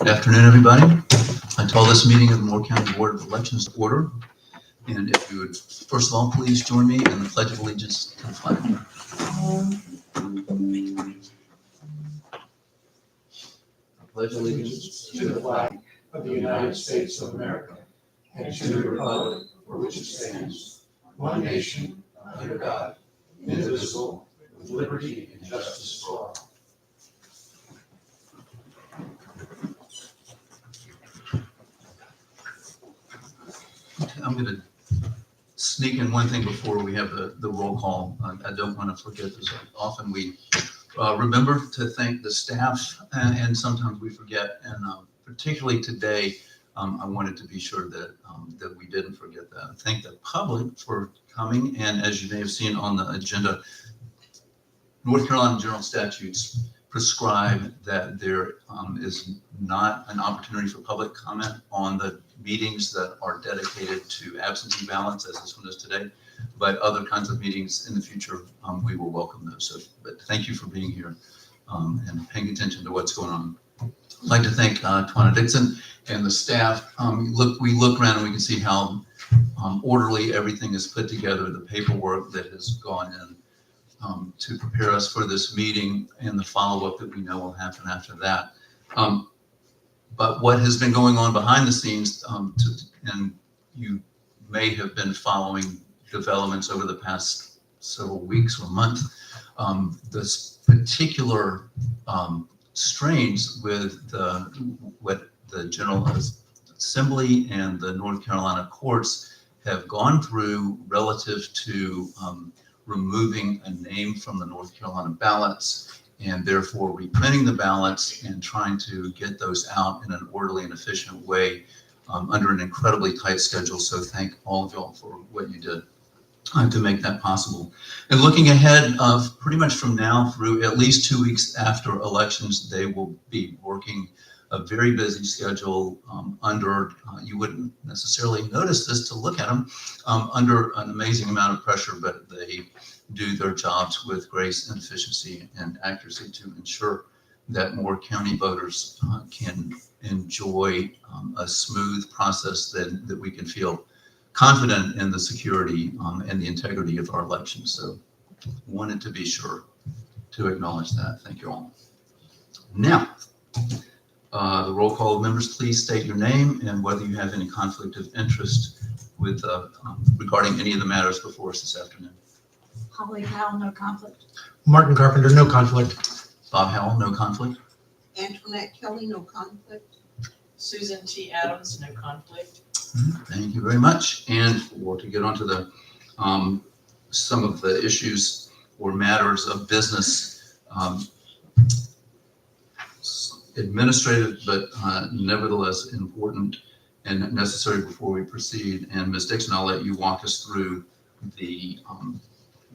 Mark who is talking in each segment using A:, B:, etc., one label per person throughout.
A: Good afternoon, everybody. I call this meeting of the Moore County Board of Elections to order. And if you would, first of all, please join me in the Pledge of Allegiance to the flag. I pledge allegiance
B: to the flag of the United States of America and to the republic for which it stands, one nation, under God, indivisible, with liberty and justice for all.
A: I'm going to sneak in one thing before we have the roll call. I don't want to forget this. Often we remember to thank the staff, and sometimes we forget. And particularly today, I wanted to be sure that that we didn't forget that. Thank the public for coming. And as you may have seen on the agenda, North Carolina general statutes prescribe that there is not an opportunity for public comment on the meetings that are dedicated to absentee ballots, as this one is today, but other kinds of meetings in the future, we will welcome those. So, but thank you for being here and paying attention to what's going on. I'd like to thank Twana Dixon and the staff. We look around and we can see how orderly everything is put together, the paperwork that has gone in to prepare us for this meeting and the follow-up that we know will happen after that. But what has been going on behind the scenes, and you may have been following developments over the past several weeks or months, this particular strains with what the General Assembly and the North Carolina courts have gone through relative to removing a name from the North Carolina ballots and therefore reprinting the ballots and trying to get those out in an orderly and efficient way under an incredibly tight schedule. So thank all of y'all for what you did to make that possible. And looking ahead of pretty much from now through at least 2 weeks after elections, they will be working a very busy schedule under, you wouldn't necessarily notice this to look at them, under an amazing amount of pressure, but they do their jobs with grace and efficiency and accuracy to ensure that more county voters can enjoy a smooth process that we can feel confident in the security and the integrity of our elections. So wanted to be sure to acknowledge that. Thank you all. Now, the roll call of members, please state your name and whether you have any conflict of interest with regarding any of the matters before us this afternoon.
C: Holly Howell, no conflict.
D: Martin Carpenter, no conflict.
A: Bob Howell, no conflict.
C: Antoinette Kelly, no conflict.
E: Susan T. Adams, no conflict.
A: Thank you very much. And to get onto the some of the issues or matters of business, administrative, but nevertheless important and necessary before we proceed. And Ms. Dixon, I'll let you walk us through the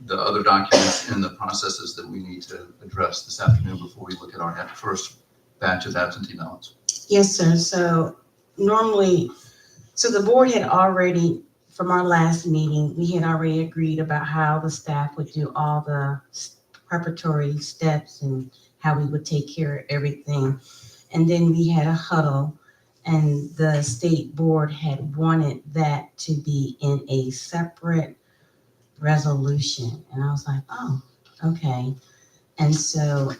A: other documents and the processes that we need to address this afternoon before we look at our first batch of absentee ballots.
F: Yes, sir. So normally, the board had already, from our last meeting, we had already agreed about how the staff would do all the preparatory steps and how we would take care of everything. And then we had a huddle, and the state board had wanted that to be in a separate resolution. And I was like, oh, okay. And so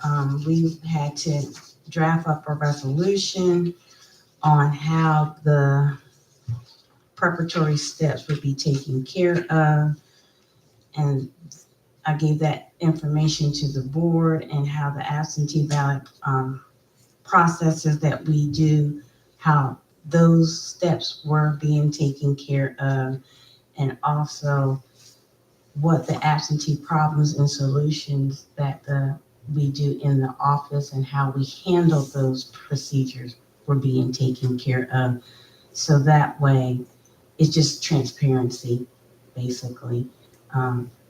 F: we had to draft up a resolution on how the preparatory steps would be taken care of. And I gave that information to the board and how the absentee ballot processes that we do, how those steps were being taken care of, and also what the absentee problems and solutions that we do in the office and how we handle those procedures were being taken care of. So that way, it's just transparency, basically.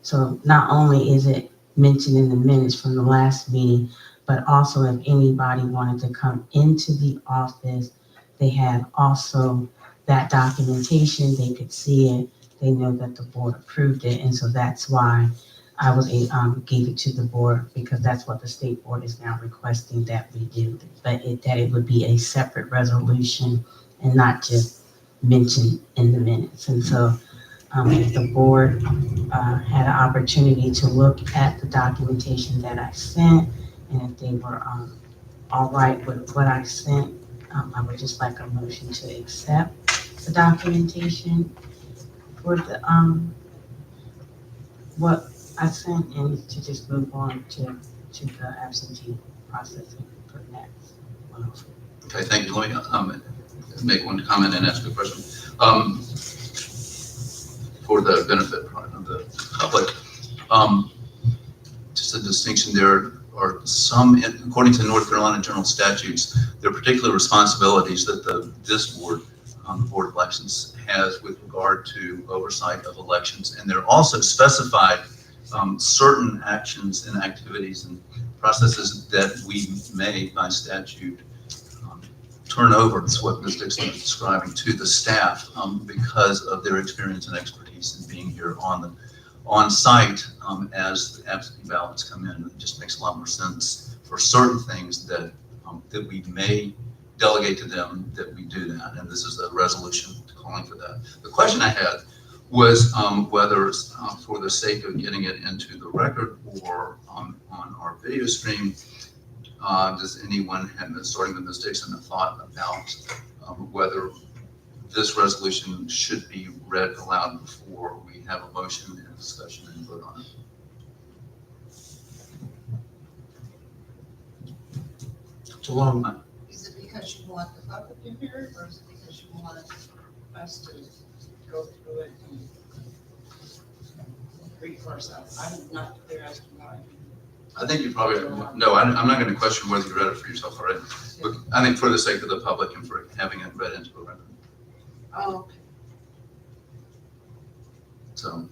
F: So not only is it mentioned in the minutes from the last meeting, but also if anybody wanted to come into the office, they have also that documentation, they could see it, they know that the board approved it. And so that's why gave it to the board because that's what the state board is now requesting that we do. But that it would be a separate resolution and not just mentioned in the minutes. And so if the board had an opportunity to look at the documentation that I sent, and if they were all right with what I sent, I would just like a motion to accept the documentation for the what I sent, and to just move on to the absentee processing for next.
A: Okay, thank you. Let me make one comment and ask a question. For the benefit of the public, just a distinction, there are some, according to North Carolina general statutes, there are particular responsibilities that this board, the Board of Elections, has with regard to oversight of elections, and there are also specified certain actions and activities and processes that we may, by statute, turn over. That's what Ms. Dixon is describing, to the staff because of their experience and expertise in being here on site as the absentee ballots come in. It just makes a lot more sense for certain things that that we may delegate to them, that we do that, and this is a resolution calling for that. The question I had was whether, for the sake of getting it into the record or on our video stream, does anyone, starting with Ms. Dixon, a thought about whether this resolution should be read aloud before we have a motion and a discussion and vote on it?
D: It's a long,
C: Is it because you want the public to hear it, or is it because you want us to go through it and read for ourselves? I'm not clear as to why.
A: I think you probably, no, I'm not going to question whether you read it for yourself already. But I think for the sake of the public and for having it read into the record.
C: Oh, okay.
A: So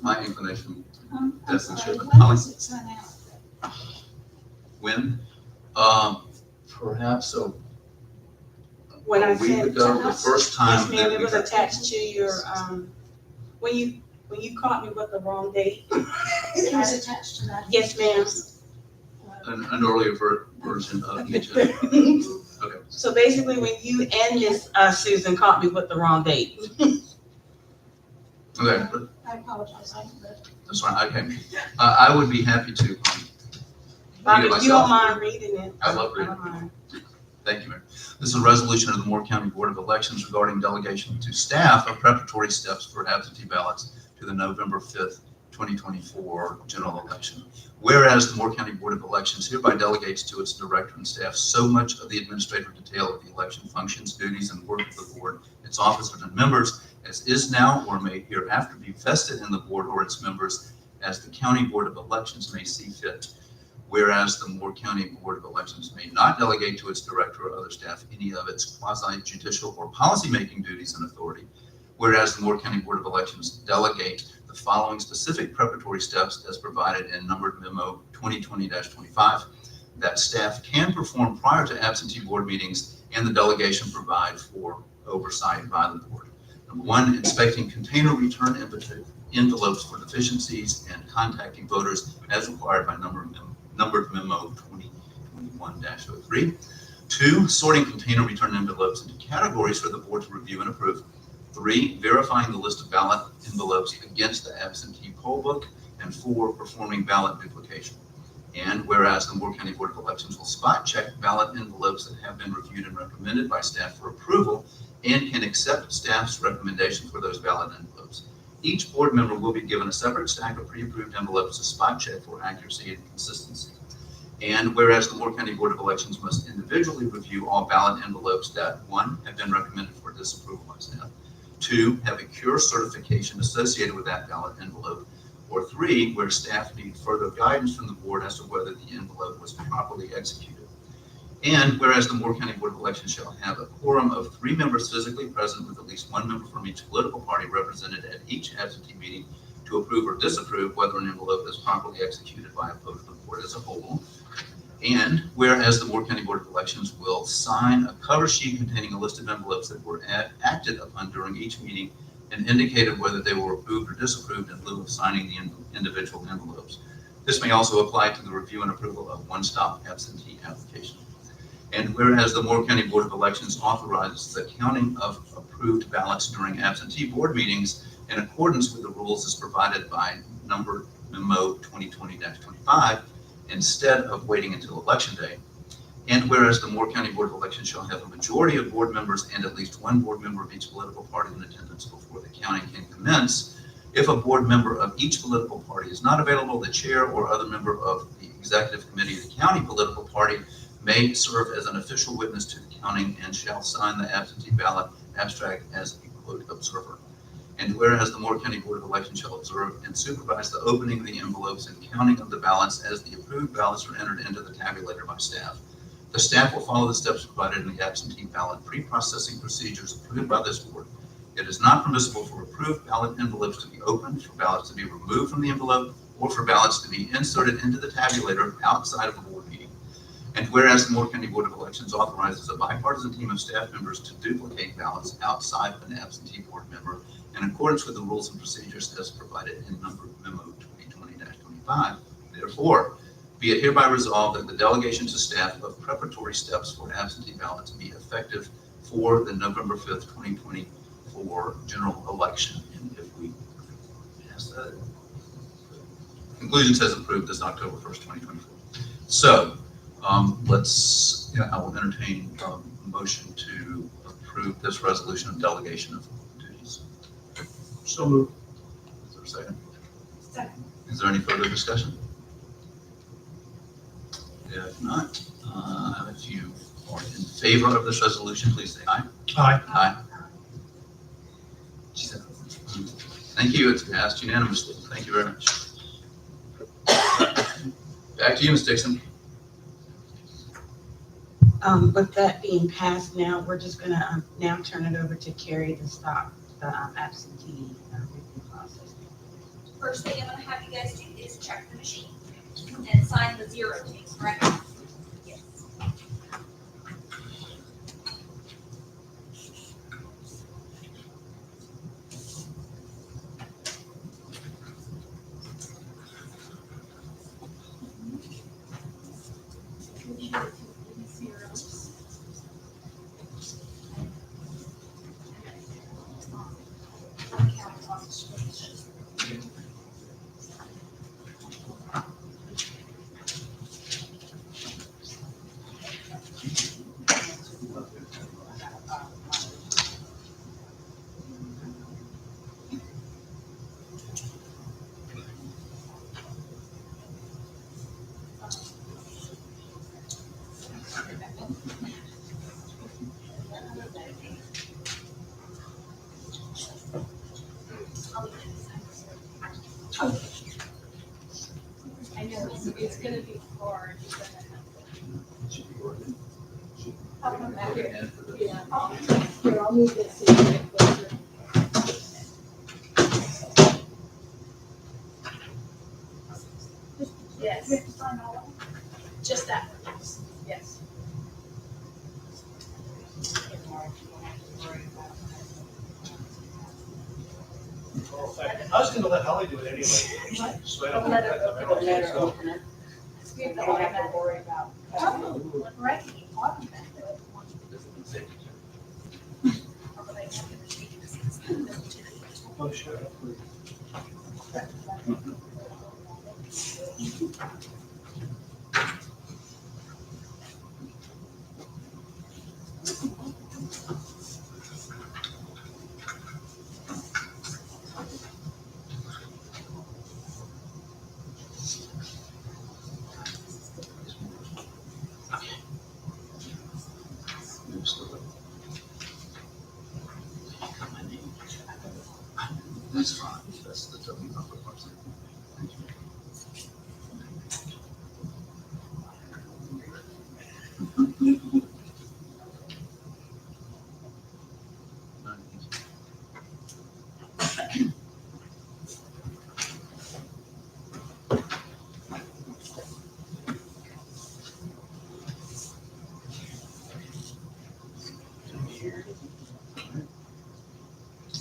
A: my inclination,
C: I'm
A: Definitely
C: sorry,
A: should.
C: when does it sign out?
A: when, perhaps
F: When
A: a
F: I
A: week
F: sent
A: ago,
F: to
A: the
F: us,
A: first time.
F: yes, ma'am,
A: that
F: it
A: we
F: was
A: had-
F: attached to your, when you caught me with the wrong date.
C: It was attached to that.
F: Yes, ma'am.
A: An earlier version of the agenda. Okay.
F: So basically, when you and Miss Susan caught me with the wrong date.
A: Okay, but
C: I apologize, I haven't read it.
A: that's fine. Okay. I would be happy to.
F: Bob,
A: read it
F: if you don't
A: myself.
F: mind reading it.
A: I love reading.
F: don't mind.
A: Thank you, Mayor. This is a resolution of the Moore County Board of Elections regarding delegation to staff of preparatory steps for absentee ballots to the November 5th, 2024 general election. Whereas the Moore County Board of Elections hereby delegates to its director and staff so much of the administrative detail of the election functions, duties, and work of the board, its officers and members, as is now or may hereafter be vested in the board or its members as the County Board of Elections may see fit. Whereas the Moore County Board of Elections may not delegate to its director or other staff any of its quasi-judicial or policymaking duties and authority. Whereas the Moore County Board of Elections delegate the following specific preparatory steps as provided in numbered memo 2020-25 that staff can perform prior to absentee board meetings, and the delegation provide for oversight by the board. Number one, inspecting container return envelopes for deficiencies and contacting voters as required by numbered memo 2021-03. Two, sorting container return envelopes into categories for the board to review and approve. Three, verifying the list of ballot envelopes against the absentee poll book. And four, performing ballot duplication. And whereas the Moore County Board of Elections will spot check ballot envelopes that have been reviewed and recommended by staff for approval and can accept staff's recommendation for those ballot envelopes. Each board member will be given a separate stack of pre-approved envelopes to spot check for accuracy and consistency. And whereas the Moore County Board of Elections must individually review all ballot envelopes that, one, have been recommended for disapproval by staff, two, have a cure certification associated with that ballot envelope, or three, where staff need further guidance from the board as to whether the envelope was properly executed. And whereas the Moore County Board of Elections shall have a quorum of 3 members physically present with at least 1 member from each political party represented at each absentee meeting to approve or disapprove whether an envelope is properly executed by a vote of the board as a whole. And whereas the Moore County Board of Elections will sign a cover sheet containing a list of envelopes that were acted upon during each meeting and indicated whether they were approved or disapproved in lieu of signing the individual envelopes. This may also apply to the review and approval of one-stop absentee application. And whereas the Moore County Board of Elections authorizes the counting of approved ballots during absentee board meetings in accordance with the rules as provided by number memo 2020-25, instead of waiting until election day. And whereas the Moore County Board of Elections shall have a majority of board members and at least one board member of each political party in attendance before the counting can commence. If a board member of each political party is not available, the chair or other member of the executive committee of the county political party may serve as an official witness to the counting and shall sign the absentee ballot abstract as a quote observer. And whereas the Moore County Board of Elections shall observe and supervise the opening of the envelopes and counting of the ballots as the approved ballots are entered into the tabulator by staff. The staff will follow the steps provided in the absentee ballot pre-processing procedures approved by this board. It is not permissible for approved ballot envelopes to be opened, for ballots to be removed from the envelope, or for ballots to be inserted into the tabulator outside of a board meeting. And whereas the Moore County Board of Elections authorizes a bipartisan team of staff members to duplicate ballots outside of an absentee board member in accordance with the rules and procedures as provided in number memo 2020-25, therefore, be it hereby resolved that the delegation to staff of preparatory steps for absentee ballots be effective for the November 5th, 2024 general election. And if we pass that, conclusion says approved this October 1st, 2024. So I will entertain a motion to approve this resolution of delegation of duties.
D: So moved.
A: Is there a second?
C: Second.
A: Is there any further discussion? If not, if you are in favor of this resolution, please say aye.
D: Aye.
A: Aye. Thank you. It's passed unanimously. Thank you very much. Back to you, Ms. Dixon.
F: With that being passed now, we're just gonna now turn it over to Carrie to stop the absentee review process.
G: First thing I'm gonna have you guys do is check the machine and sign the 0 things, right? Yes.
H: I know it's gonna be hard. I'll come back here. Yeah. Here, I'll move this so you can get closer. Yes. Just that one, yes.
D: I was gonna let Holly do it anyway. So I don't
H: Let her
D: have to-
H: open it.
F: Letter opener.
H: We don't have to worry about.
C: Oh, right.
D: Oh, sure.
A: That's fine. That's the W number part. Thank you.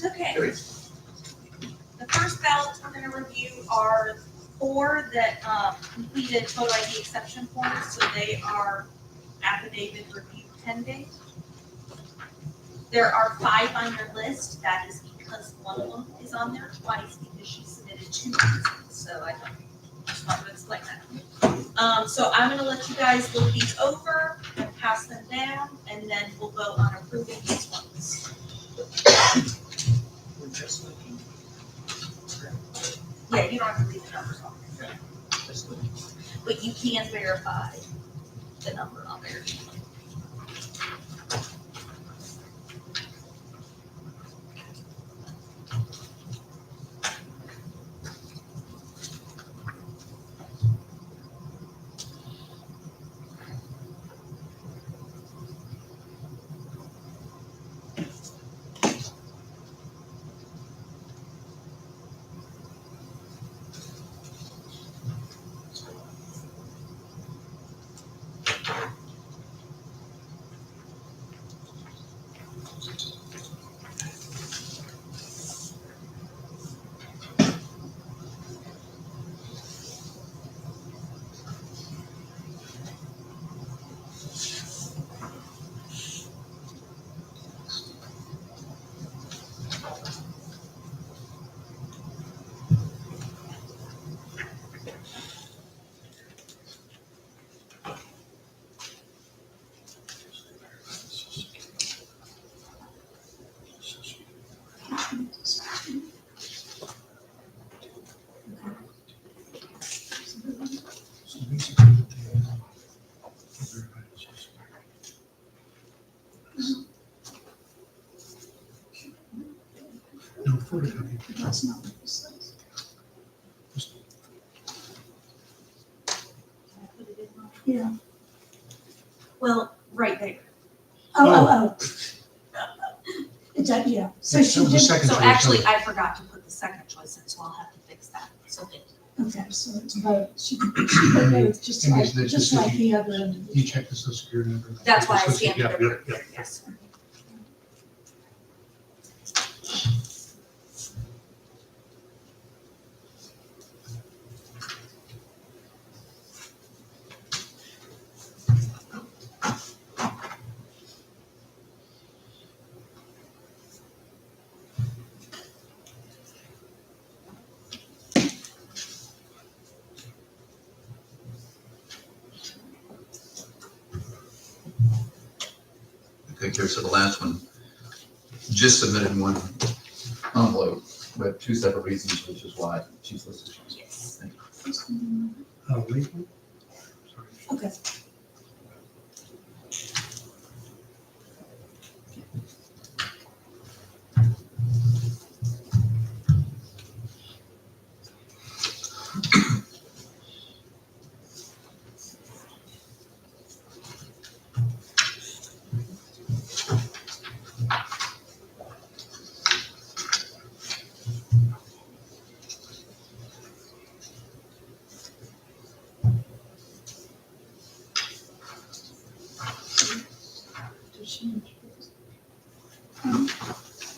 G: Okay. gonna review are 4 that, completed photo ID exception forms, so they are affidavit review pending. There are 5 on your list, that is because one of them is on there twice because she submitted 2 reasons, so I just wanted to explain that. So I'm gonna let you guys look these over and pass them down, and then we'll vote on approving these ones.
D: We're just looking.
G: Yeah, you don't have to read the numbers off,
D: Just looking.
G: but you can verify the number on there.
B: So basically, no photocopy.
H: That's not what this says. Yeah.
G: Well, right there.
H: Oh. It's, yeah, so
B: That
H: she
B: was the
H: did,
B: second
G: So
B: choice,
G: actually, I forgot to put the second choice in, so I'll have to fix that. So thank you.
H: okay, so it's about, she put both, just
B: And
H: like,
B: is that
H: just
B: just
H: like the other
B: You
H: individual.
B: check the social security number.
G: That's why I
B: Social-
G: stamped
B: yeah,
G: it
B: yeah,
G: over
B: yeah.
G: here, yes.
A: Okay, here, so the last one, just submitted one envelope, but 2 separate reasons, which is why she's listed.
G: Yes.
B: Wait. Sorry.
H: Okay.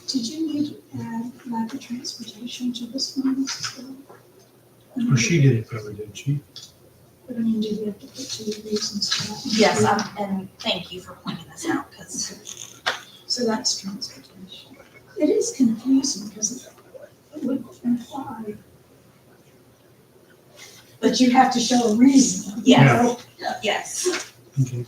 H: Did you need to add lack of transportation to this one as well?
B: Well, she did it probably, didn't she?
H: But I mean, do we have to put 2 reasons for that?
G: Yes, and thank you for pointing this out, because
H: So that's transportation. It is confusing because it would imply. But you have to show a reason. you
G: Yes.
H: know?
G: yes.
B: Okay.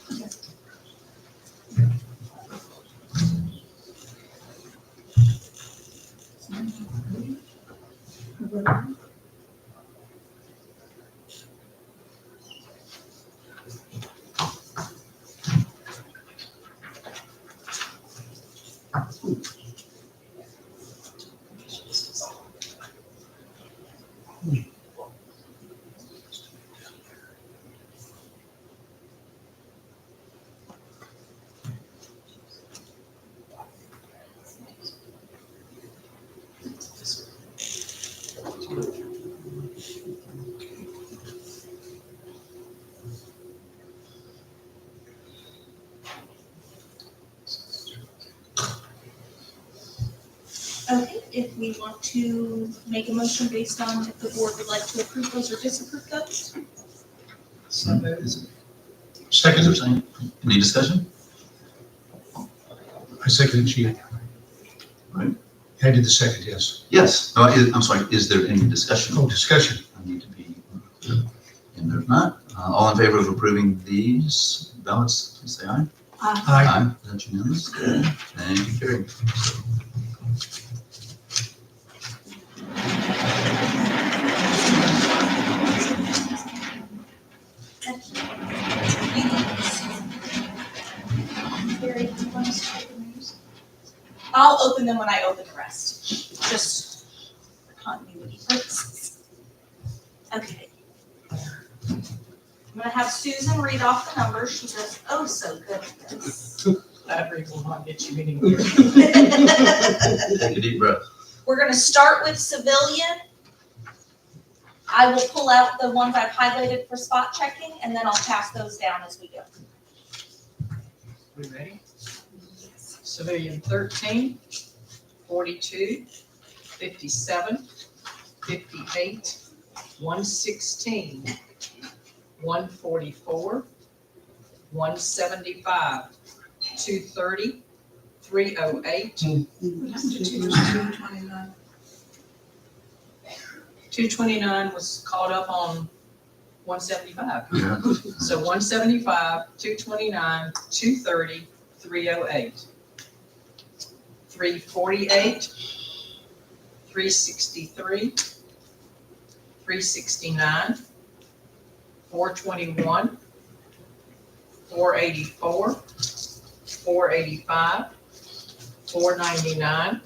G: if we want to make a motion based on if the board would like to approve those or disapprove those.
E: So moved.
A: Is
B: Second,
A: there any discussion?
B: I seconded she.
A: Right.
B: I did the second, yes.
A: Yes. Oh, I'm sorry, is there any discussion?
B: Oh, discussion.
A: I need to be, and there's not. All in favor of approving these ballots, please say aye.
B: Aye.
A: That's unanimous. Thank you, carried.
G: Carrie, do you want us to open these? I'll open them when I open the rest, just for continuity purposes. Okay. I'm gonna have Susan read off the numbers, she does oh so good at this.
E: Battery will not get you anywhere.
A: Take a deep breath.
G: We're gonna start with civilian. I will pull out the ones I've highlighted for spot checking, and then I'll pass those down as we go.
E: We ready? Civilian 13, 42, 57, 58, 116, 144, 175, 230, 308, 229 was caught up on 175.
A: Yeah.
E: So 175, 229, 230, 308. 348, 363, 369, 421, 484, 485, 499,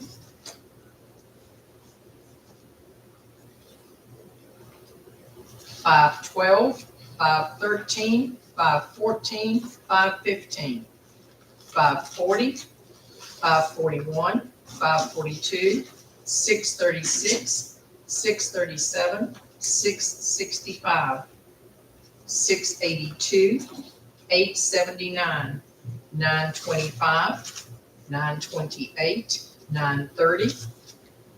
E: 512, 513, 514, 515, 540, 541, 542, 636, 637, 665, 682, 879, 925, 928, 930,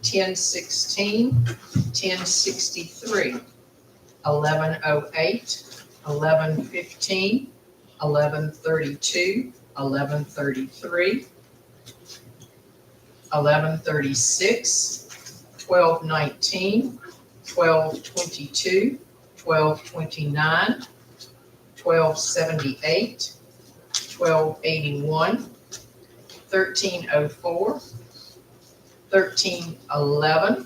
E: 1016, 1063, 1108, 1115, 1132, 1133, 1136, 1219, 1222, 1229, 1278, 1281, 1304, 1311,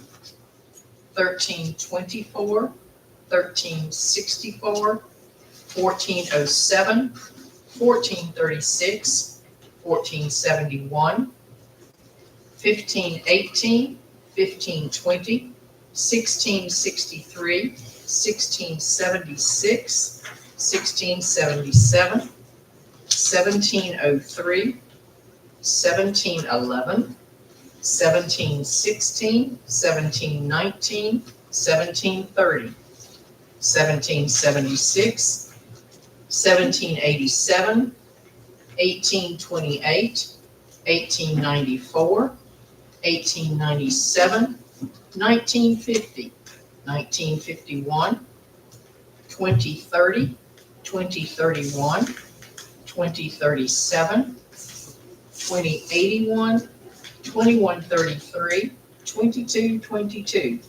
E: 1324, 1364, 1407, 1436, 1471, 1518, 1520, 1663, 1676, 1677, 1703, 1711, 1716, 1719, 1730, 1776, 1787, 1828, 1894, 1897, 1950, 1951, 2030, 2031, 2037, 2081, 2133, 2222,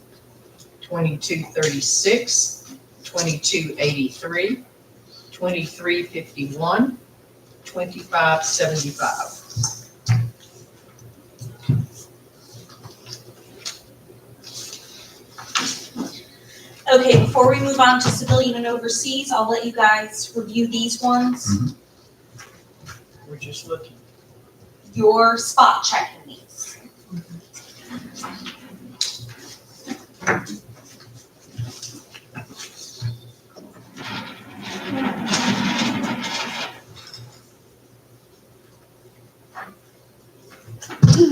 E: 2236, 2283, 2351, 2575.
G: Okay, before we move on to civilian and overseas, I'll let you guys review these ones.
E: We're just looking.
G: You're spot checking these.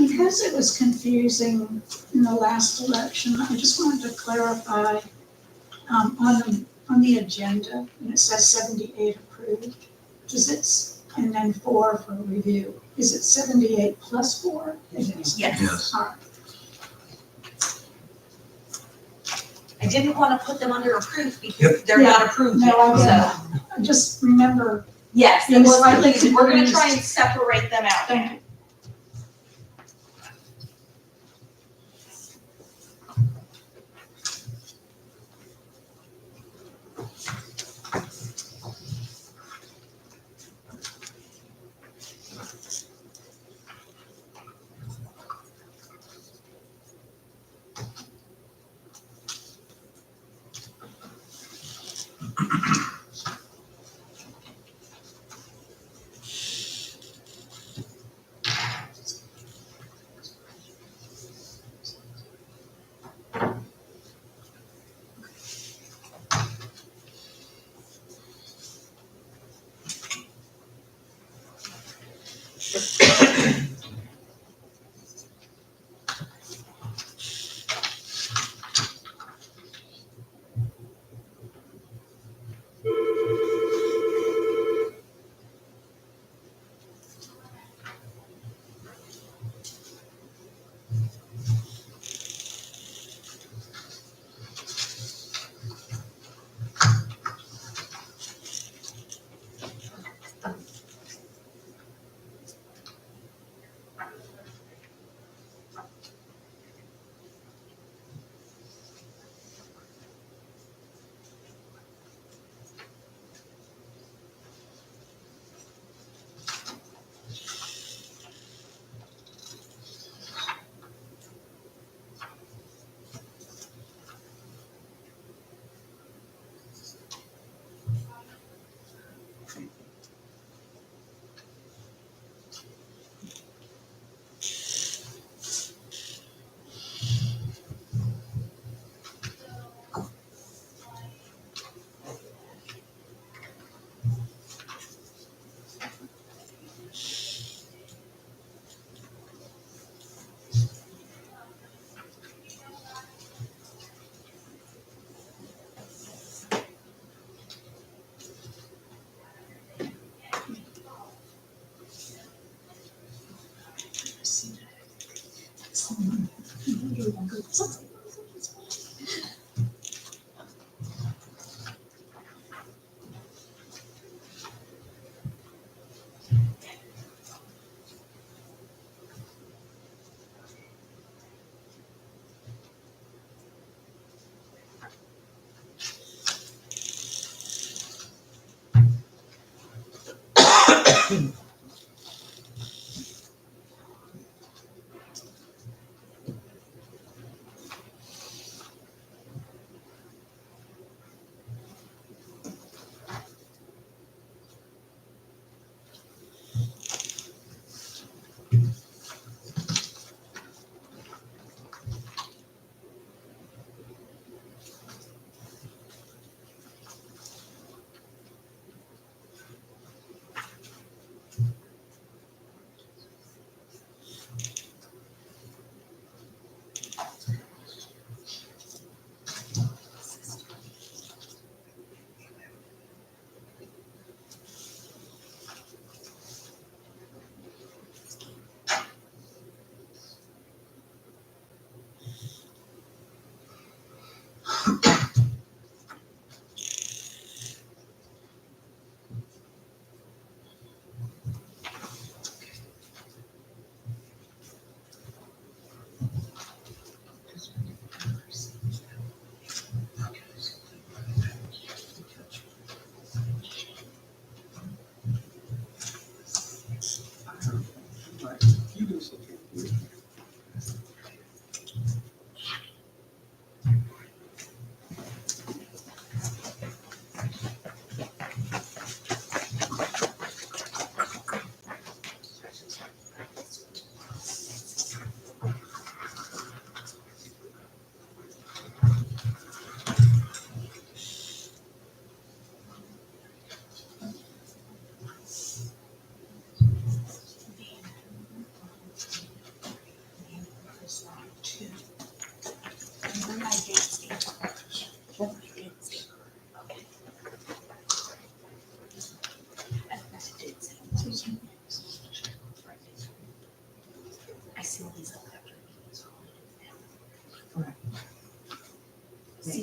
H: Because it was confusing in the last election, I just wanted to clarify, on the agenda, and it says 78 approved, and then 4 for review. Is it 78 plus 4?
G: Yes.
A: Yes.
H: All right.
G: I didn't want to put them under approved because they're not approved
H: No,
G: yet,
H: I get
G: so.
H: that. I just remember,
G: Yes,
H: Being
G: it was
H: slightly
G: confusing. We're gonna try
H: confused.
G: and separate them out.
H: thank you.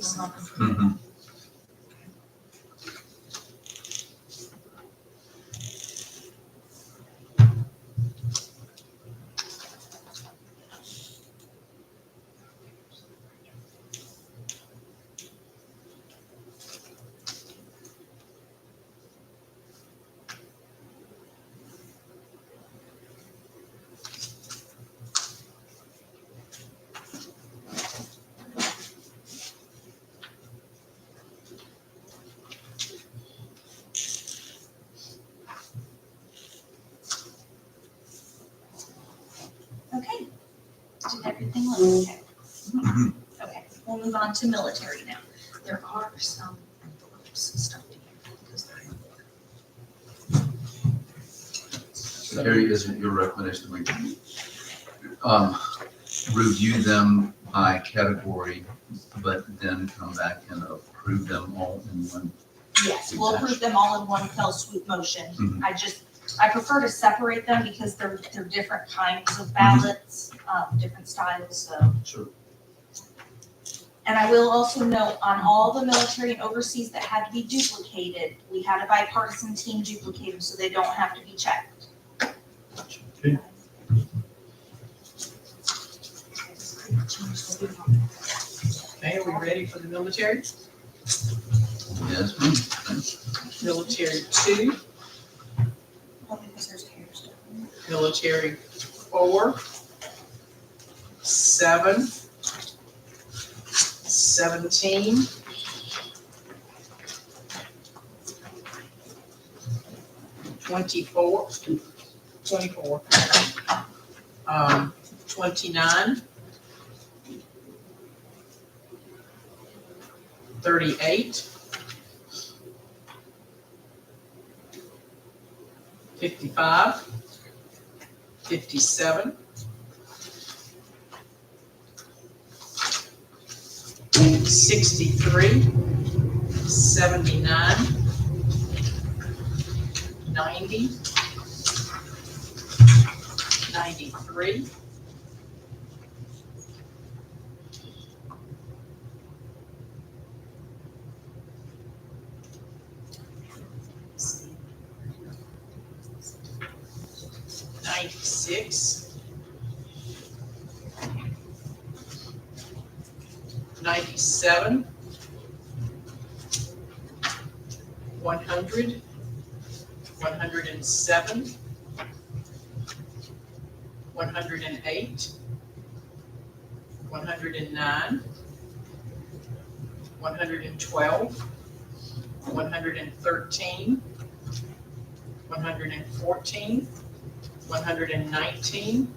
G: will not be.
A: Mhm.
G: Okay. Did everything look okay?
A: Mhm.
G: Okay, we'll move on to military now. There are some envelopes stuffed in here because they're in there.
A: Carrie, is it your recommendation we review them by category, but then come back and approve them all in one?
G: Yes, we'll approve them all in one fell swoop motion.
A: Mhm.
G: I prefer to separate them because they're different kinds of ballots, different styles, so.
A: Sure.
G: And I will also note on all the military and overseas that had to be duplicated, we had a bipartisan team duplicate them so they don't have to be checked.
E: Okay, are we ready for the military?
A: Yes, ma'am.
E: Military 2,
G: Only because there's hairs.
E: military 4, 7, 17, 24, 29, 38, 55, 57, 63, 79, 90, 93, 96, 97, 100, 107, 108, 109, 112, 113, 114, 119,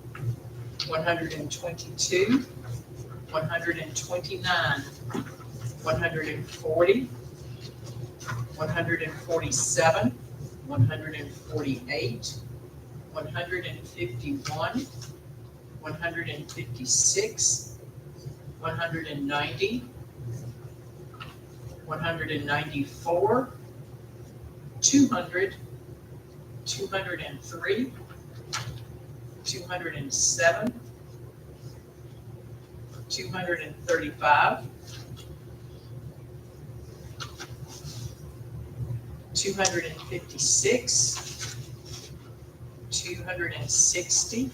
E: 122, 129, 140, 147, 148, 151, 156, 190, 194, 200, 203, 207, 235, 256, 260,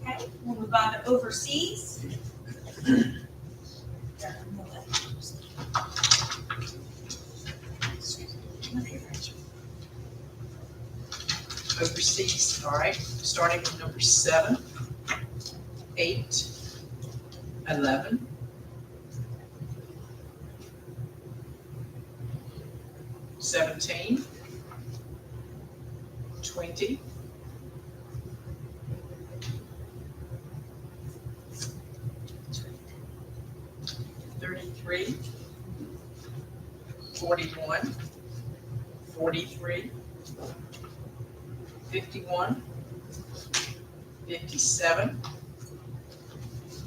G: Okay, we'll move on to overseas.
E: overseas, all right, starting with number 7, 8, 11, 17, 20, 33, 41, 43, 51, 57,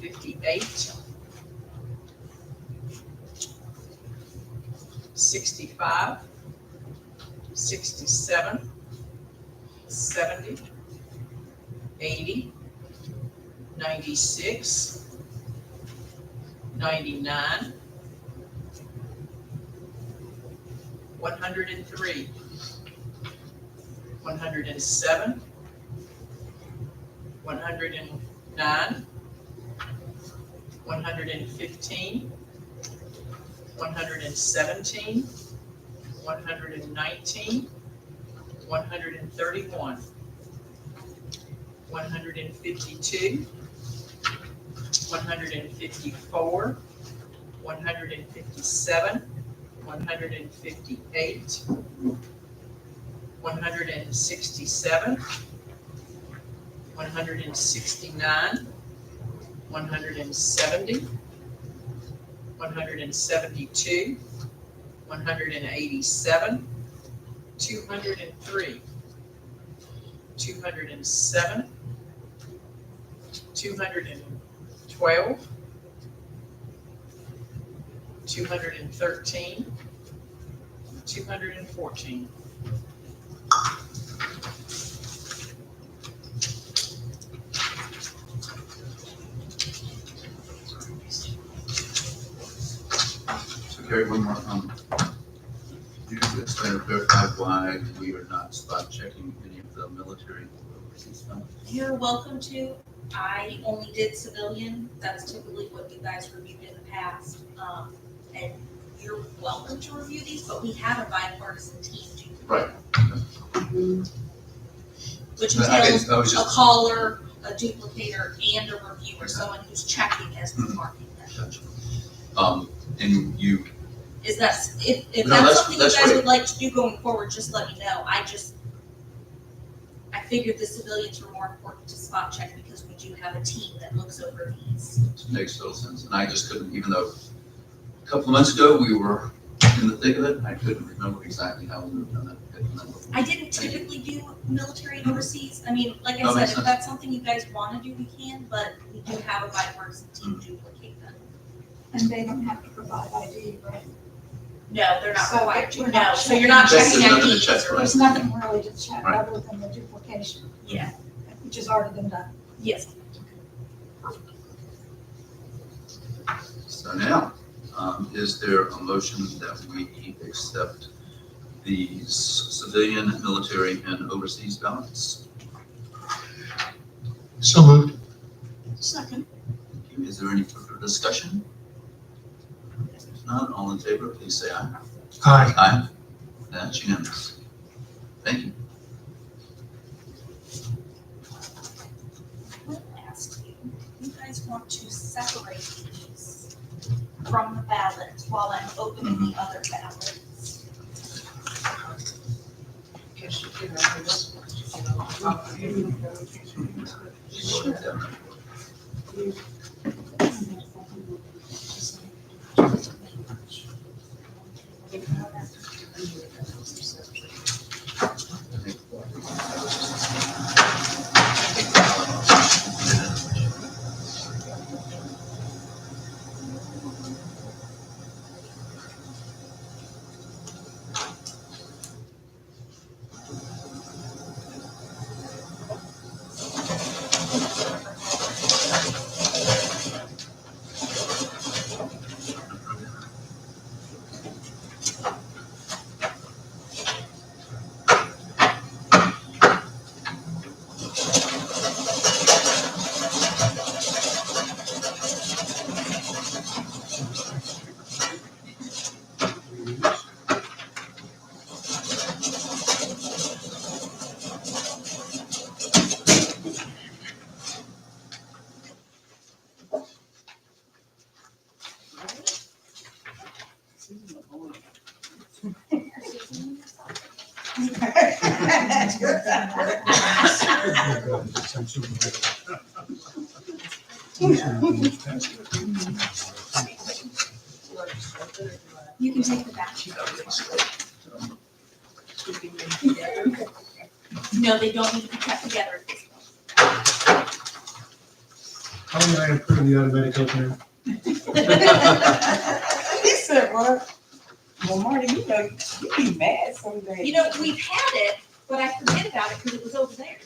E: 58, 65, 67, 70, 80, 96, 99, 103, 107, 109, 115, 117, 119, 131, 152, 154, 157, 158, 167, 169, 170, 172, 187, 203, 207, 212, 213, 214.
A: So Carrie, one more, you could explain or clarify why we are not spot checking any of the military overseas stuff?
G: You're welcome to. I only did civilian. That's typically what you guys reviewed in the past. And you're welcome to review these, but we have a bipartisan team do.
A: Right.
G: Which
A: But I
G: entails
A: was
G: a
A: just,
G: caller, a duplicator, and a reviewer, someone who's checking as we're marking them.
A: gotcha. And you,
G: Is that, if
A: No,
G: that's
A: that's-
G: something you
A: that's
G: guys
A: great.
G: would like to do going forward, just let me know. I figured the civilians were more important to spot check because we do have a team that looks over these.
A: makes total sense, and I just couldn't, even though a couple of months ago we were in the thick of it, I couldn't remember exactly how we would have done that. I couldn't remember.
G: I didn't typically do military and overseas. I mean, like I
A: That
G: said,
A: makes
G: if
A: sense.
G: that's something you guys wanna do, we can, but we do have a bipartisan team duplicate them.
H: And they don't have to provide ID, right?
G: No, they're not
H: So
G: required to,
H: we're
G: no,
H: not
G: so you're not
A: There's
G: checking
A: nothing to
G: IDs
A: check,
G: or.
A: right?
H: There's nothing really to check
A: Right.
H: other than the duplication,
G: Yeah,
H: which has already been done.
G: yes.
A: So now, is there a motion that we accept these civilian, military, and overseas ballots?
B: So moved.
H: Second.
A: Thank you. Is there any further discussion? If not, all in favor, please say aye.
B: Aye.
A: Aye. That's unanimous. Thank you.
G: Let me ask you, you guys want to separate these from the ballots while I'm opening the other ballots?
E: Guess you can remember this one.
G: You can take the back. No, they don't need to be kept together at this point.
B: How may I approve the automatic opener?
C: He said what?
I: Well, Marty, you know, you be mad some days.
G: You know, we've had it, but I forget about it because it was over there.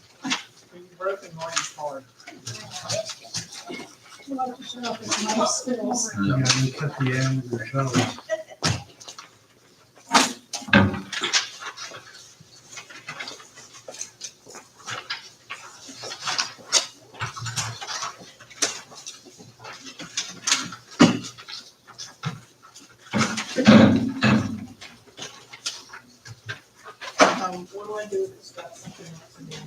E: You've broken Marty's heart.
H: You like to show off his nice skills.
A: Yeah.
D: you cut the end of your toes.
E: What do I do if it's got something else in there?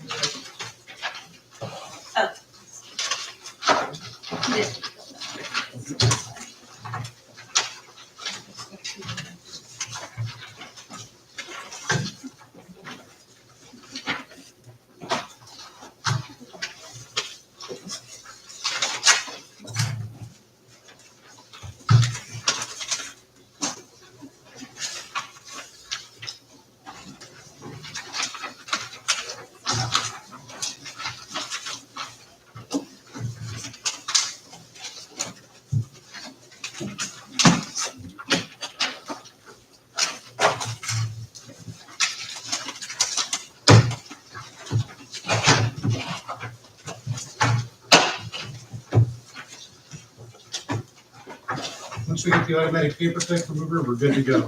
D: Once we get the automatic paper tech remover, we're good to go.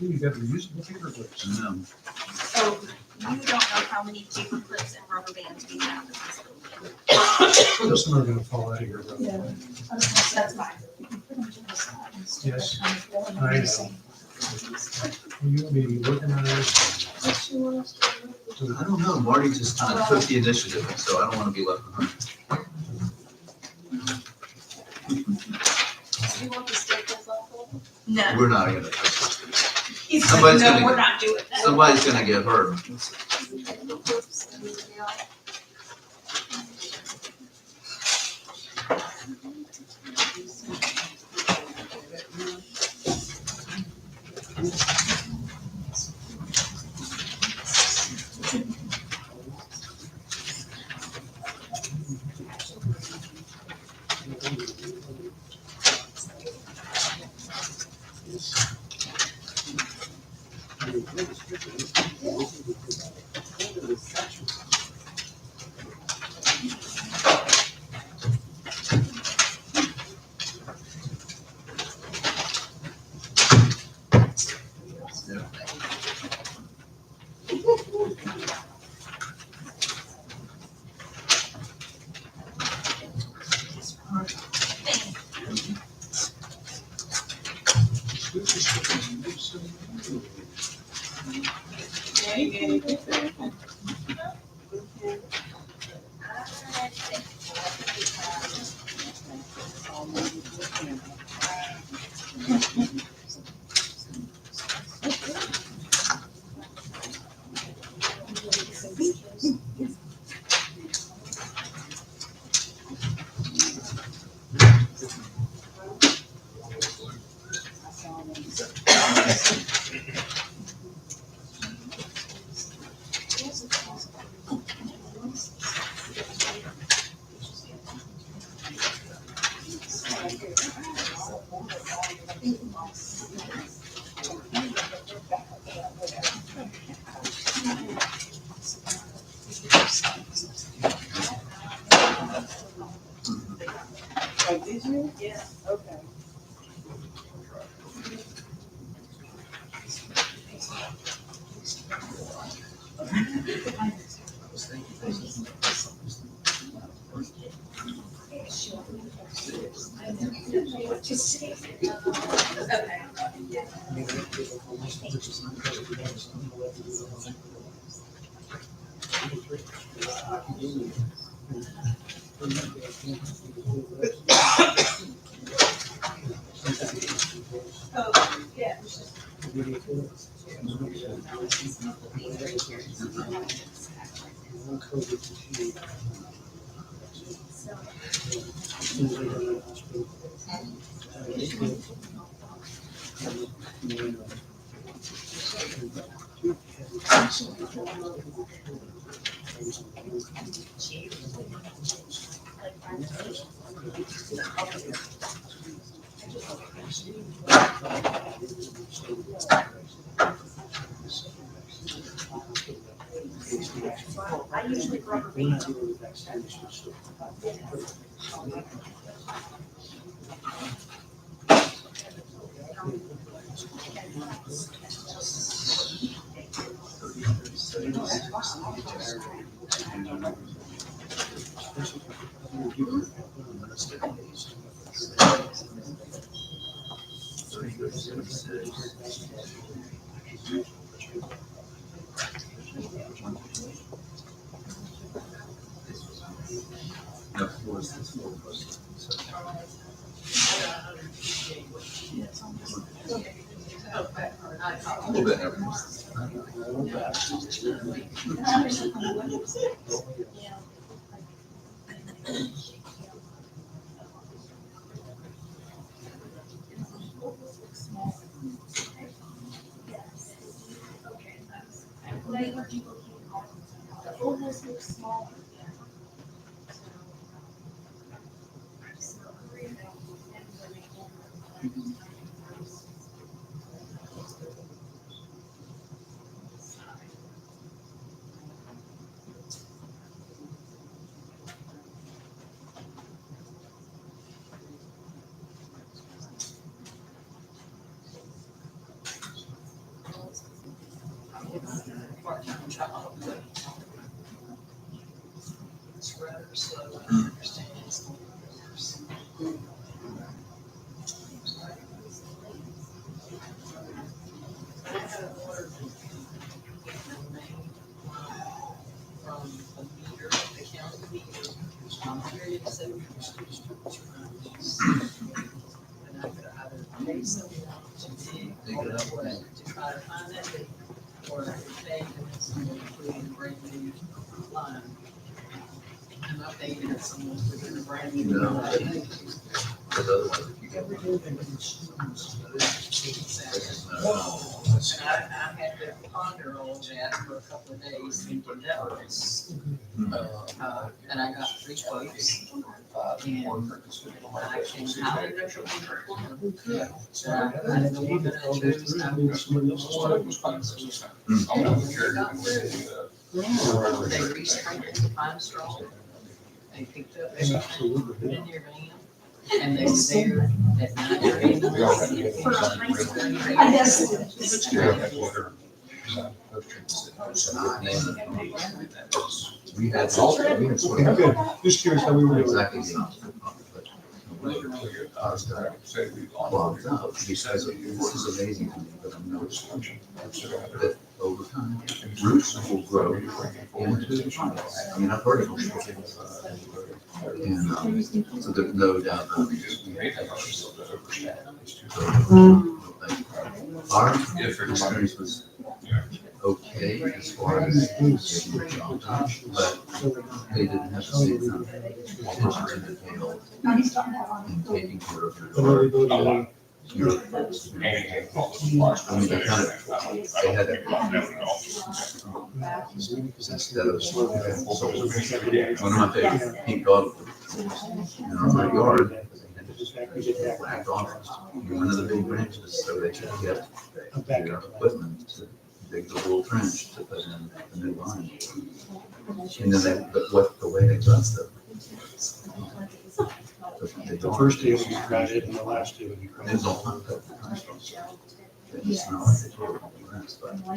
D: You got reusable paper clips.
A: Yeah.
G: So you don't know how many paper clips and rubber bands we have in this building.
D: Some are gonna fall out of here.
H: Yeah.
D: Brother.
G: That's fine.
D: Yes, I know. You want me to be looking at it?
A: I don't know, Marty just kind of took the initiative, so I don't want to be left behind.
G: Do you want the staples off? No.
A: We're not gonna,
G: He's like,
A: Somebody's
G: no,
A: gonna-
G: we're not doing that.
A: somebody's gonna get hurt.
I: Oh, did you? Yeah. Okay.
G: Oh, yeah.
D: We're not dealing with that standard stuff.
A: No, it was this four plus, so. A little bit every month.
E: Part-time job, but it's rather slow, I understand. It's worse. I had an order from a meter, the county meter, $170. And I could either pay someone to dig all that way to try to find that thing, or I could pay and have someone put in a brand new line. And I paid and had someone put in a brand new
A: No.
E: line.
A: But otherwise, if you get.
E: And I had to ponder all that for a couple of days thinking that was, and I got 3 quotes. And I came out of the plan. So I the one that I chose, I was one of the sponsors. They restraightened the fine straw. They picked up everything, put it in their van, and they were there at 9:30.
H: I guess.
A: We had.
D: Okay, just curious how we were doing.
A: Exactly. Ours got clogged up because of, this is amazing to me, but I'm noticing that over time, roots will grow into the trunk. I mean, I've heard of them. And, so there's no doubt that we have our experience was okay as far as getting the job done, but they didn't have the same attention to detail
H: No, he's talking about.
A: in taking care of your dog. I mean, they kind of, they had that. Instead of, one of my favorite pink dog in our yard, black dogs, one of the big branches, so they could get their equipment to dig the little trench to put in the new line. And then they, but what, the way they dressed it.
D: The first day would be crowded and the last day would be
A: It
D: crowded.
A: was all humped up. It's not like they told them the rest, but. I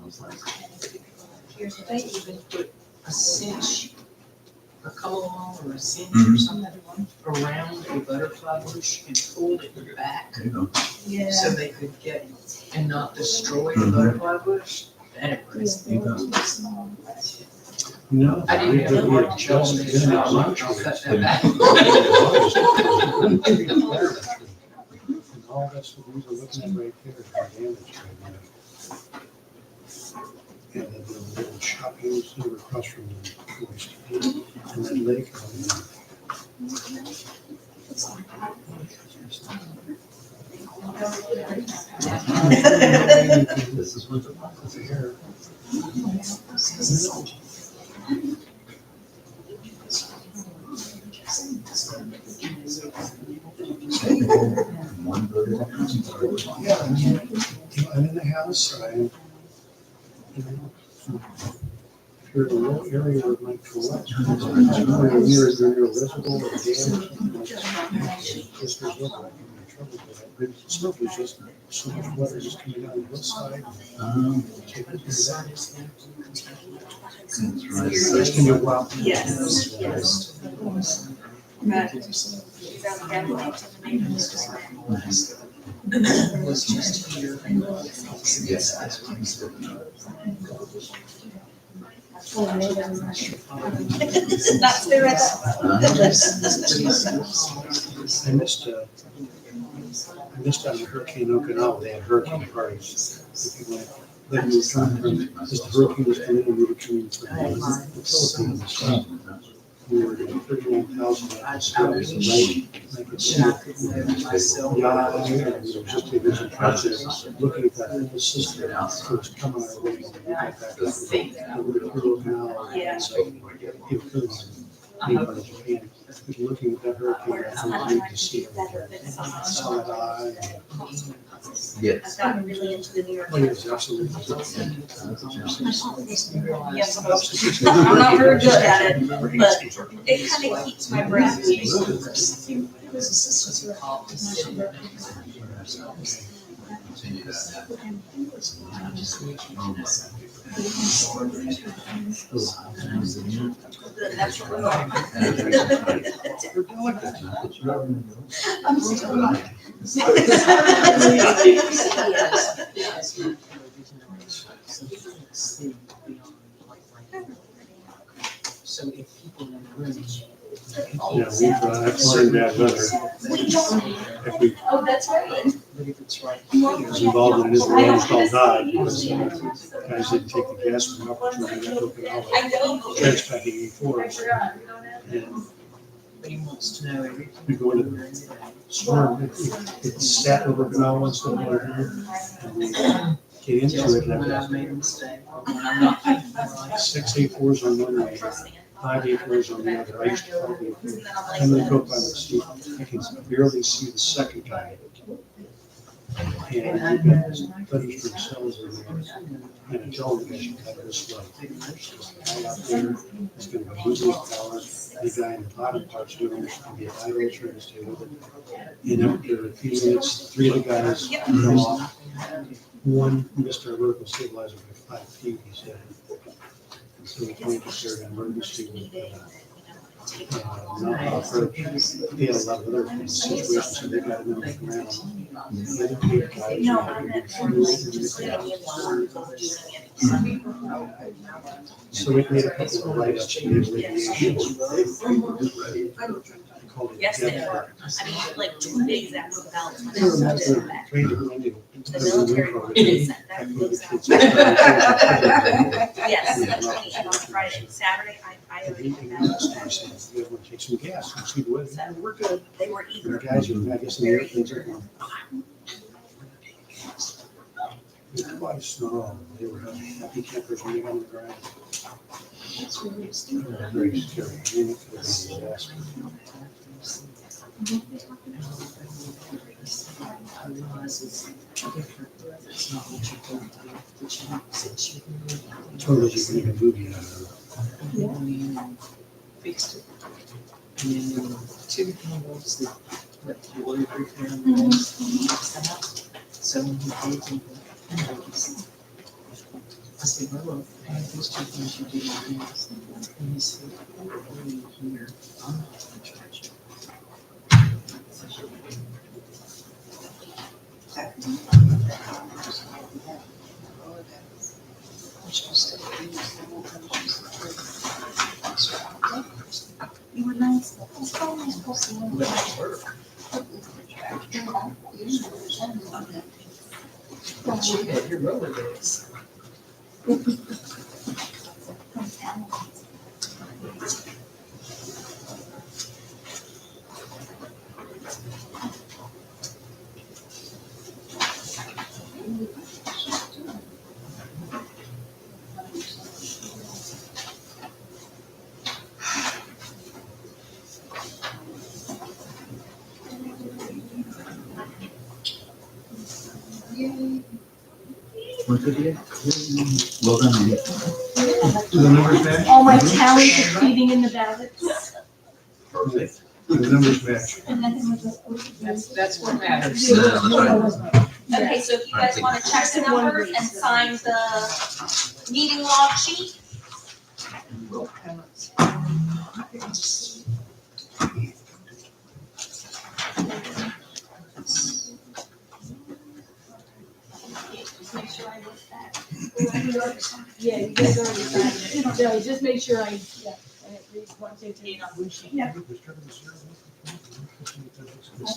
A: was like,
E: They even put a cinch, a color wall or a cinch or something around a butterfly bush and pulled it back
A: there you go.
H: Yeah.
E: so they could get and not destroy the butterfly bush. That impressed me.
A: You go.
D: No.
E: I didn't have to work just
D: And
E: this. I'll cut that back.
D: all that's what we were looking at right there, the damage right now. And then the little shopping center across from the tourist, and that lake.
A: This is what the
D: It's here.
A: one good.
D: Yeah, I'm in the house, I'm, there's a low area where it might collapse. Near a reservoir or dam or something like that. Just there's no trouble with that. But it's not just so much water just coming down the hillside. Take it through that. It's gonna be a while.
G: Yes, yes. But is that family to the neighbors?
E: Was just here.
A: Yes.
G: That's their
D: I missed out on Hurricane Okinawa. They had hurricane parties. Then we were coming from, as the hurricane was coming in, we were coming from the Philippines. We were at 39,000. I could see it. Yeah, we were just the original project, looking at that whole system. It was coming our way. We got back up. We were through Okinawa.
G: Yeah.
D: So, it was Japan. But looking at that hurricane, I wanted to see it. I saw that eye.
A: Yes.
G: I've gotten really into the New York.
D: Oh, yes, absolutely.
G: Yes, I'm not very good at it, but it kind of keeps my brain moving.
A: Continue that.
G: That's what we're
H: I'm still not.
E: So if people in the room.
D: Yeah, I've learned bad weather. If we
G: Oh, that's right.
E: But if it's right.
D: was involved in it, we almost all died because guys didn't take the gas from opportunity to open
G: I
D: all
G: know.
D: the trash packing before. And
E: But he wants to know everything.
D: we go into the storm, it sat over Okinawa and stuff over here. And we get into
E: Just
D: it,
E: when
D: and
E: I've made a mistake, or when I'm not thinking right.
D: 6 8-4s on one lane, 5 8-4s on the other. I used to probably, I'm gonna go by the seat. I can barely see the second guy. And we've got thunderstorm cells in there. And I told the guy, you got this way. Guy out there is gonna be losing power. The guy in the bottom part's doing it, gonna be a idle trying to stay with it. And after a few minutes, 3 of the guys fell off. One missed our vertical stabilizer by 5 feet, he said. And so we went to start an emergency with approach. They had a lot of other situations, so they got them on the ground. The other 8 guys
G: No,
D: had
G: I'm
D: to
G: not
D: get
G: sure.
D: through it. So we made a couple of write-ups in the radiation. Called it
G: Yes, they
D: death
G: are.
D: threat.
G: I mean, like 2 days after the ballots went
D: They were
G: out,
D: not
G: they
D: doing
G: were back.
D: it. Trained to go into it.
G: The military sent that those out. Yes, that's right. And on Friday, Saturday, I already had that.
D: We have to take some gas and see the way. We're good.
G: They were
D: And
G: eager.
D: the guys are, I guess, in the airplanes are going. Twice, no, they were happy campers when they got on the ground. Very scary. I mean, it could have been a disaster.
E: I realize it's different. It's not what you told me, but you said you knew.
D: Told us you can make a movie out of it.
E: And fixed it. And then there were 2 handles that let the water break around the walls. So when he gave me the handles, I said, well, look, I have these 2 things you do. And he said, oh, here, I'm not gonna charge you.
H: You were nice.
E: But you had your roller days.
A: Well done, Amy.
D: Do the numbers match?
J: all my talents of feeding in the ballots.
A: Perfect.
D: Do the numbers match?
J: And then it was
E: That's what matters.
A: Yeah, that's right.
G: Okay, so if you guys wanna check the numbers and sign the meeting log sheet,
J: just make sure I get that. Yeah, you guys already signed it. No, just make sure I, yeah. And it reads 1, 2, 3. Yeah.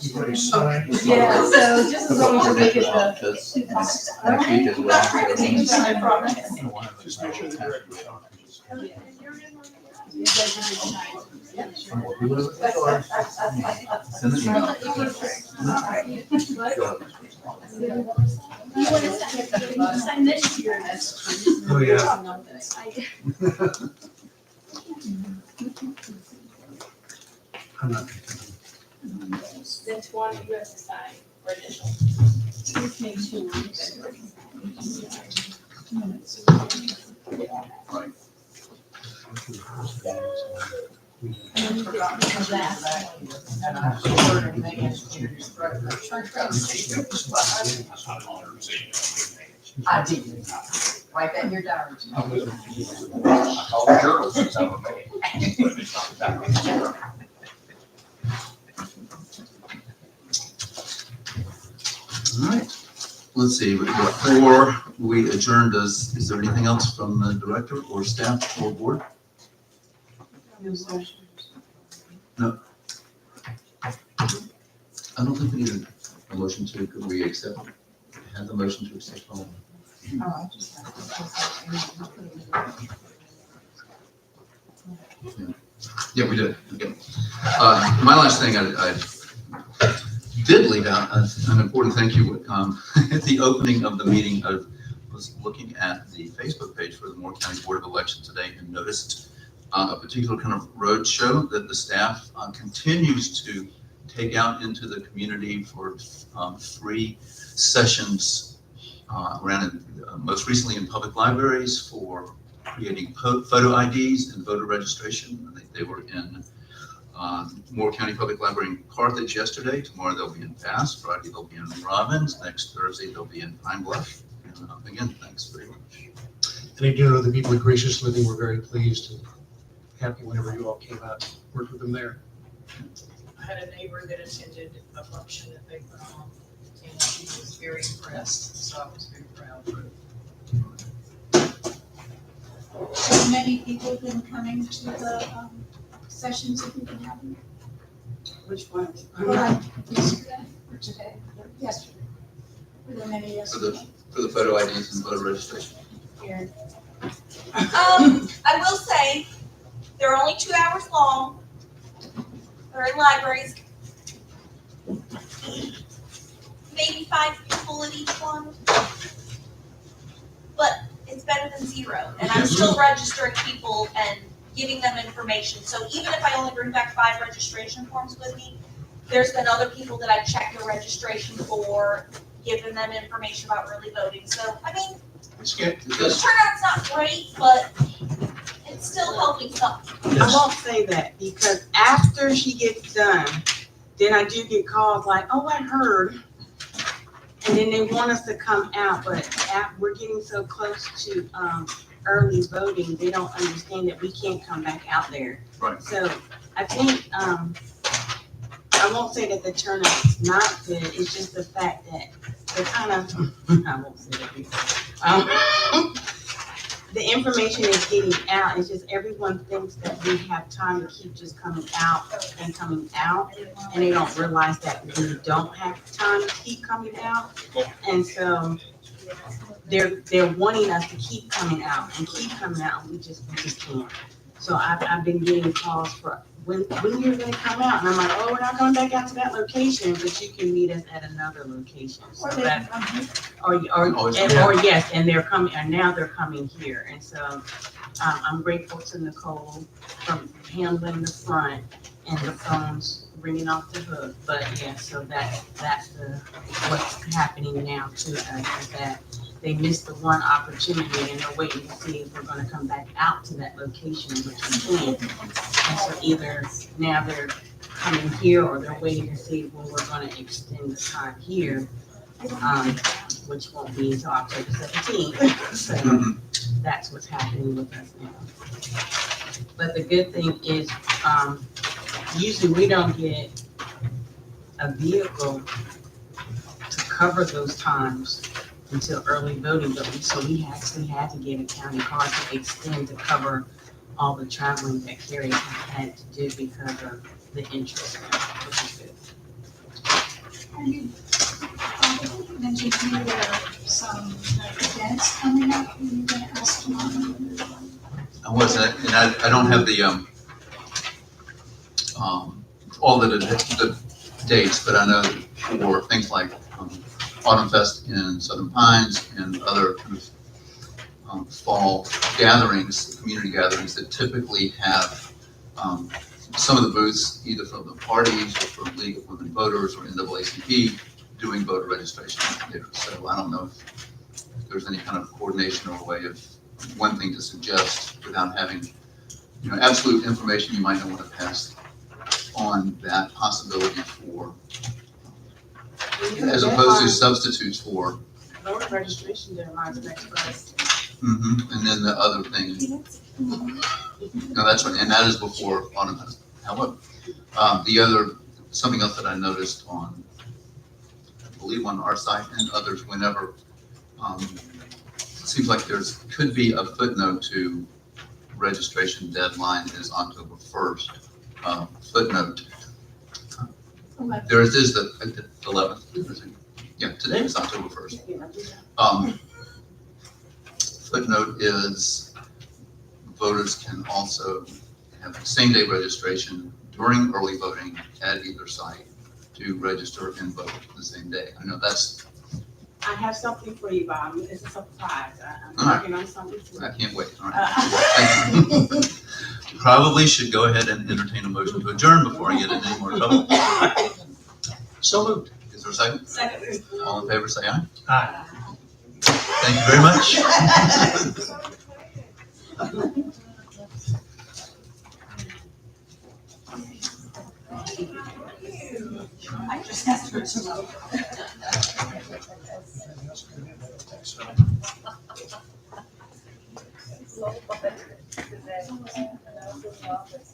D: You've already signed.
J: Yeah, so just as long as you make it the.
A: Because
J: two copies.
A: next week as well.
J: I promise.
D: Just make sure the director.
J: You guys already signed.
A: Send it email.
J: You want to sign this here?
D: Oh, yeah. I'm not.
J: That's one you have to sign for initial. Just make sure.
A: Right.
E: I did. Write that in your diary.
B: All the journals is over me.
A: All right. Let's see, before we adjourn, is there anything else from the director or staff or board? No. I don't think we need a motion to, could we accept, have the motion to accept all? Yeah, we did, okay. My last thing, I did leave out an important thank you. At the opening of the meeting, I was looking at the Facebook page for the Moore County Board of Elections today and noticed a particular kind of road show that the staff continues to take out into the community for free sessions around, most recently in public libraries for creating photo IDs and voter registration. I think they were in Moore County Public Library in Carthage yesterday. Tomorrow they'll be in Pass. Friday they'll be in Robbins. Next Thursday they'll be in Pine Bluff. And again, thanks very much.
D: And I do know the people at Gracious Living were very pleased and happy whenever you all came out, worked with them there.
C: I had a neighbor that attended a function that they put on, and she was very impressed, so I was very proud.
H: Have many people been coming to the sessions that we've been having?
C: Which one?
H: Well, yesterday or today, yesterday. Were there many yesterday?
A: For the photo IDs and voter registration.
H: Here.
G: I will say, they're only 2 hours long. They're in libraries. Maybe 5 people at each one. But it's better than 0. And I'm still registering people and giving them information. So even if I only bring back 5 registration forms with me, there's been other people that I checked their registration for, giving them information about early voting. So, I mean, the turnout's not great, but it's still helping some.
F: I won't say that because after she gets done, then I do get calls like, oh, I heard. And then they want us to come out, but we're getting so close to early voting, they don't understand that we can't come back out there.
A: Right.
F: So I think, I won't say that the turnout is not good, it's just the fact that they're kind of, I won't say that because, the information is getting out, it's just everyone thinks that we have time to keep just coming out and coming out, and they don't realize that we don't have time to keep coming out. And so they're wanting us to keep coming out, and we just can't. So I've been getting calls for when you're gonna come out, and I'm like, oh, we're not coming back out to that location, but you can meet us at another location. So that, or yes, and they're coming, and now they're coming here, and so I'm grateful to Nicole for handling the front and the phones ringing off the hook. But yeah, so that's what's happening now to us is that they missed the one opportunity and they're waiting to see if we're gonna come back out to that location, which we can. And so either now they're coming here or they're waiting to see when we're gonna extend the time here, which won't be until October 17th. So that's what's happening with us now. But the good thing is, usually we don't get a vehicle to cover those times until early voting, so we actually had to get a county car to extend to cover all the traveling that Carrie had to do because of the interest, which is good.
H: And you mentioned to me there are some events coming up, and you're gonna ask tomorrow.
A: I wasn't, and I don't have the, all the dates, but I know for things like Autumn Fest in Southern Pines and other kind of fall gatherings, community gatherings that typically have some of the booths, either from the parties or from League of Women Voters or NAACP, doing voter registration there. So I don't know if there's any kind of coordination or way of one thing to suggest without having, absolute information you might not want to pass on that possibility for, as opposed to substitutes for.
F: Voter registration deadline's next Friday.
A: And then the other thing, no, that's right, and that is before Autumn Fest. However, something else that I noticed on, I believe on our site and others, whenever, it seems like could be a footnote to registration deadline is October 1st. Footnote. There it is, the 11th. Yeah, today is October 1st. Footnote is voters can also have same-day registration during early voting at either site to register and vote the same day. I know that's.
F: I have something for you, Bob. It's a surprise. I'm working on something for you.
A: I can't wait. All right. Thank you. Probably should go ahead and entertain a motion to adjourn before I get in any more trouble.
D: So moved.
A: Is there a second?
G: Second.
A: All in favor, say aye.
D: Aye.
A: Thank you very much.
G: I just asked her to know.
I: So fun today. And I was in the office.